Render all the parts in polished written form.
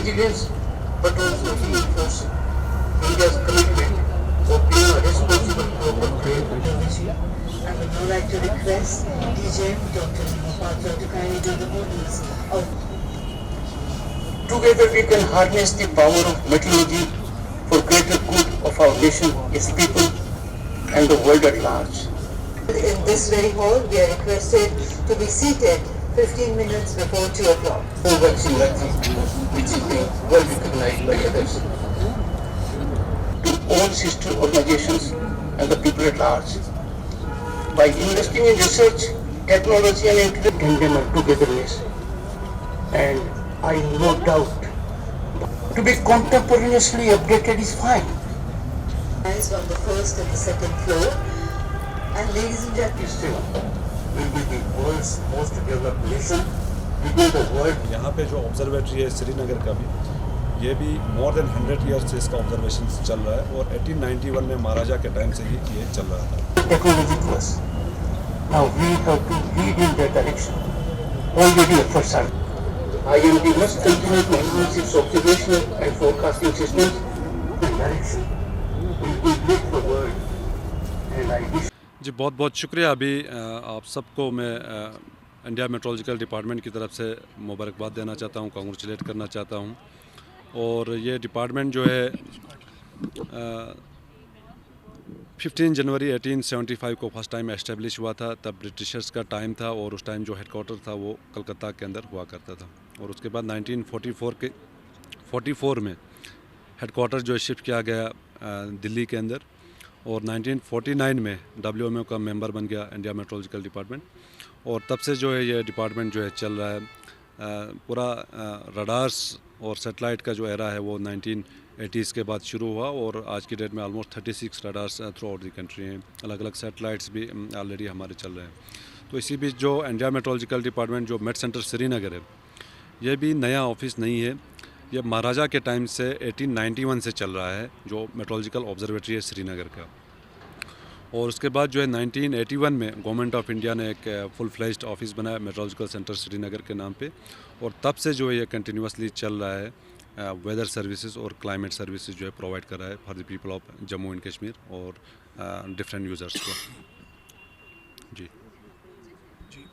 resilience but also reinforcing India's commitment of being a responsible global player. I would now like to request DJ Dr. Mohapatra to kindly do the honors of. Together we can harness the power of metallurgy for greater good of our nation, its people and the world at large. In this very hall, we are requested to be seated 15 minutes before 2 o'clock. Works in Latin, which is being well recognized by others. To all sister organizations and the people at large. By investing in research, technology and intellect and our togetherness. And I no doubt to be contemporaneously updated is fine. On the first and the second floor. And ladies and gentlemen, Still, will be the world's most developed nation within the world. यहाँ पे जो observatory है श्रीनगर का भी, ये भी more than 100 years से इसका ऑब्जर्वेशन चल रहा है और 1891 में महाराजा के टाइम से ही ये चल रहा था। Technology to us. Now we have to lead in that direction. Already efforts are. IMD must continue to enhance its observational and forecasting systems. The direction will be great for the world. And I wish. जी बहुत बहुत शुक्रिया। अभी आप सबको मैं India meteorological department की तरफ से मुबारकबाद देना चाहता हूँ, कांग्रेचुलेट करना चाहता हूँ। और ये डिपार्टमेंट जो है 15 जनवरी 1875 को फर्स्ट टाइम एस्टेब्लिश हुआ था। तब ब्रिटिशर्स का टाइम था और उस टाइम जो हेडक्वार्टर था वो कलकत्ता के अंदर हुआ करता था। और उसके बाद 1944 में हेडक्वार्टर जो शिफ्ट किया गया दिल्ली के अंदर और 1949 में WMO का मेंबर बन गया इंडिया मेट्रोलॉजिकल डिपार्टमेंट। और तब से जो है ये डिपार्टमेंट जो है चल रहा है। पूरा रडार्स और सेटेलाइट का जो एरा है वो 1980s के बाद शुरू हुआ और आज की डेट में almost 36 radars through out the country हैं। अलग अलग सेटेलाइट्स भी ऑलरेडी हमारे चल रहे हैं। तो इसी बीच जो इंडिया मेट्रोलॉजिकल डिपार्टमेंट जो मेट सेंटर श्रीनगर है, ये भी नया ऑफिस नहीं है। ये महाराजा के टाइम से 1891 से चल रहा है जो मेट्रोलॉजिकल ऑब्जर्वेटरी है श्रीनगर का। और उसके बाद जो है 1981 में गवर्नमेंट ऑफ इंडिया ने एक फुल फ्लेज्ड ऑफिस बनाया मेट्रोलॉजिकल सेंटर श्रीनगर के नाम पे। और तब से जो है ये कंटिन्यूसली चल रहा है। वेदर सर्विसेज और क्लाइमेट सर्विसेज जो है प्रोवाइड कर रहा है for the people of Jammu and Kashmir और डिफरेंट यूज़र्स को। जी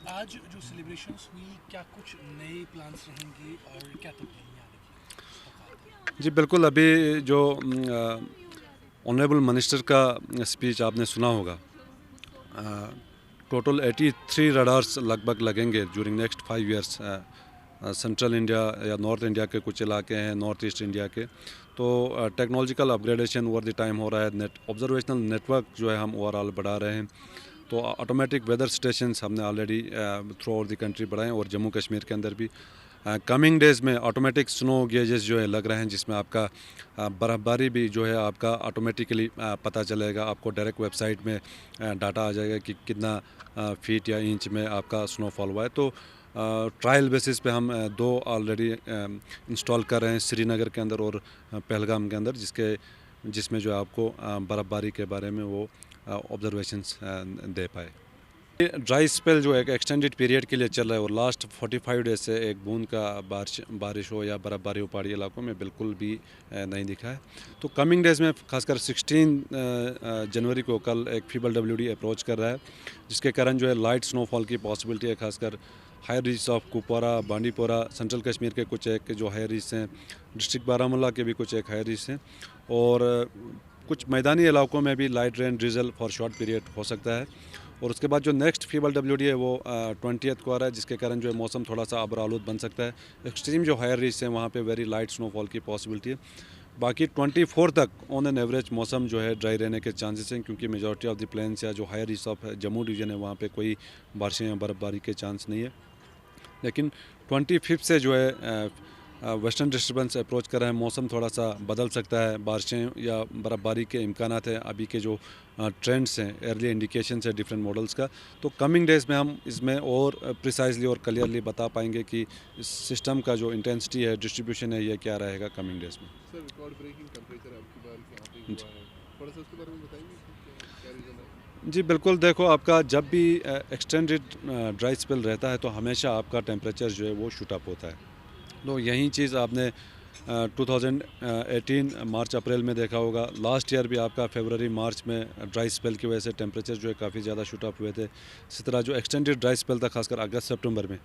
आज जो सेलिब्रेशंस हुई, क्या कुछ नए प्लान्स रहेंगे और क्या तब्दीलियाँ आएंगी? जी बिल्कुल। अभी जो ऑनरेबल मिनिस्टर का स्पीच आपने सुना होगा। टोटल 83 रडार्स लगभग लगेंगे during next 5 years. Central India या नॉर्थ इंडिया के कुछ इलाके हैं, नॉर्थ ईस्ट इंडिया के। तो technological upgradation over the time हो रहा है। ऑब्जर्वेशनल नेटवर्क जो है हम ओवरऑल बढ़ा रहे हैं। तो ऑटोमेटिक वेदर स्टेशंस हमने already through out the country बढ़ाए और जम्मू कश्मीर के अंदर भी कमिंग डेज़ में ऑटोमेटिक स्नो गेजेस जो है लग रहे हैं, जिसमें आपका बर्फ़बारी भी जो है आपका ऑटोमेटिकली पता चलेगा। आपको डायरेक्ट वेबसाइट में डाटा आ जाएगा कि कितना फीट या इंच में आपका स्नोफॉल हुआ है। तो ट्रायल बेसिस पे हम 2 ऑलरेडी इंस्टॉल कर रहे हैं श्रीनगर के अंदर और पहलगाम के अंदर, जिसमें जो आपको बर्फ़बारी के बारे में वो ऑब्जर्वेशंस दे पाए। ड्राई स्पेल जो है एक्सटेंडेड पीरियड के लिए चल रहा है और लास्ट 45 डेज से एक बूंद का बारिश हो या बर्फ़बारी हो पहाड़ी इलाकों में बिल्कुल भी नहीं दिखा है। तो कमिंग डेज़ में खासकर 16 जनवरी को कल एक फीबल WD अप्रोच कर रहा है, जिसके कारण जो है लाइट स्नोफॉल की पॉसिबिलिटी है। खासकर higher reach of Kupwara, Bandipora, central Kashmir के कुछ एक जो हायर रीच हैं, डिस्ट्रिक्ट बारामूला के भी कुछ एक हायर रीच हैं और कुछ मैदानी इलाकों में भी light rain drizzle for short period हो सकता है। और उसके बाद जो नेक्स्ट फीबल WD है वो 20th को आ रहा है, जिसके कारण जो है मौसम थोड़ा सा आबरालूद बन सकता है। एक्सट्रीम जो हायर रीच हैं वहाँ पे वेरी लाइट स्नोफॉल की पॉसिबिलिटी है। बाकी 24 तक ऑन एन एवरेज मौसम जो है ड्राई रहने के चांसेस हैं, क्योंकि मेजॉरिटी ऑफ द प्लेन्स या जो higher reach of Jammu division है वहाँ पे कोई बारिशें या बर्फ़बारी के चांस नहीं है। लेकिन 25 से जो है वेस्टर्न डिस्टर्बेंस अप्रोच कर रहे हैं। मौसम थोड़ा सा बदल सकता है, बारिशें या बर्फ़बारी के इम्कानात हैं। अभी के जो ट्रेंड्स हैं, अर्ली इंडिकेशंस है डिफरेंट मॉडल्स का। तो कमिंग डेज़ में हम इसमें और प्रिसाइजली और क्लियरली बता पाएंगे कि इस सिस्टम का जो इंटेंसिटी है, डिस्ट्रीब्यूशन है, ये क्या रहेगा कमिंग डेज़ में। सर, रिकॉर्ड ब्रेकिंग टेंपरेचर आपकी बार यहाँ पे हुआ है, थोड़ा सा उसके बारे में बताएंगे क्या रीज़न है? जी बिल्कुल। देखो, आपका जब भी एक्सटेंडेड ड्राई स्पेल रहता है तो हमेशा आपका टेम्परेचर जो है वो शूट अप होता है। तो यही चीज़ आपने 2018 मार्च अप्रैल में देखा होगा, लास्ट ईयर भी आपका फरवरी मार्च में ड्राई स्पेल की वजह से टेम्परेचर जो है काफ़ी ज़्यादा शूट अप हुए थे। इसी तरह जो एक्सटेंडेड ड्राई स्पेल था खासकर अगस्त सितंबर में,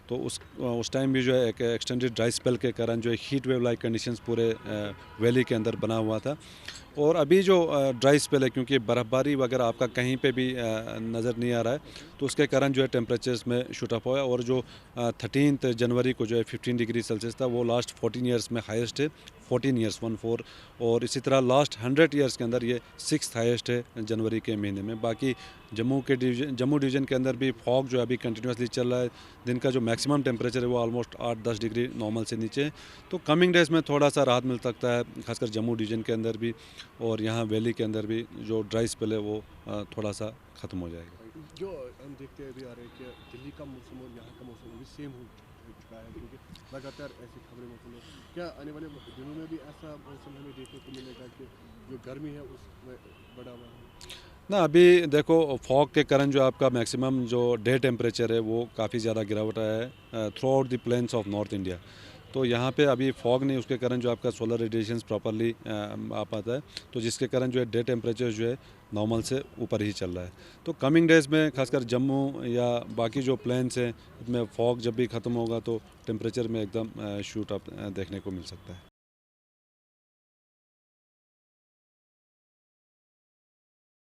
तो उस टाइम भी जो है एक एक्सटेंडेड ड्राई स्पेल के कारण जो है हीट वेव लाइक कंडीशंस पूरे वैली के अंदर बना हुआ था। और अभी जो ड्राई स्पेल है, क्योंकि बर्फ़बारी वगैरह आपका कहीं पे भी नज़र नहीं आ रहा है, तो उसके कारण जो है टेम्परेचर्स में शूट अप हुआ। और जो 13 जनवरी को जो है 15 डिग्री सेल्सियस था, वो लास्ट 14 ईयर्स में हाईएस्ट है, 14 ईयर्स 14। और इसी तरह लास्ट 100 ईयर्स के अंदर ये 6th हाईएस्ट है जनवरी के महीने में। बाकी जम्मू डिवीज़न के अंदर भी फॉग जो है अभी कंटिन्यूसली चल रहा है। दिन का जो मैक्सिमम टेम्परेचर है वो ऑलमोस्ट 8-10 डिग्री नॉर्मल से नीचे है। तो कमिंग डेज़ में थोड़ा सा राहत मिल सकता है, खासकर जम्मू डिवीज़न के अंदर भी, और यहाँ वैली के अंदर भी जो ड्राई स्पेल है वो थोड़ा सा ख़त्म हो जाएगा। जो हम देखते भी आ रहे हैं कि दिल्ली का मौसम और यहाँ का मौसम भी सेम हो चुका है, क्योंकि लगातार ऐसी खबरें मौसम में, क्या आने वाले दिनों में भी ऐसा मौसम हमें देखने को मिलेगा कि जो गर्मी है उसमें बढ़ा हुआ है? ना, अभी देखो फॉग के कारण जो आपका मैक्सिमम जो डे टेम्परेचर है वो काफ़ी ज़्यादा गिरावट आया है throughout the plains of north India. तो यहाँ पे अभी फॉग नहीं, उसके कारण जो आपका सोलर रेडिएशंस प्रॉपरली आ पाता है, तो जिसके कारण जो है डे टेम्परेचर जो है नॉर्मल से ऊपर ही चल रहा है। तो कमिंग डेज़ में खासकर जम्मू या बाकी जो प्लेन्स हैं, इसमें फॉग जब भी ख़त्म होगा तो टेम्परेचर में एकदम शूट अप देखने को मिल सकता है।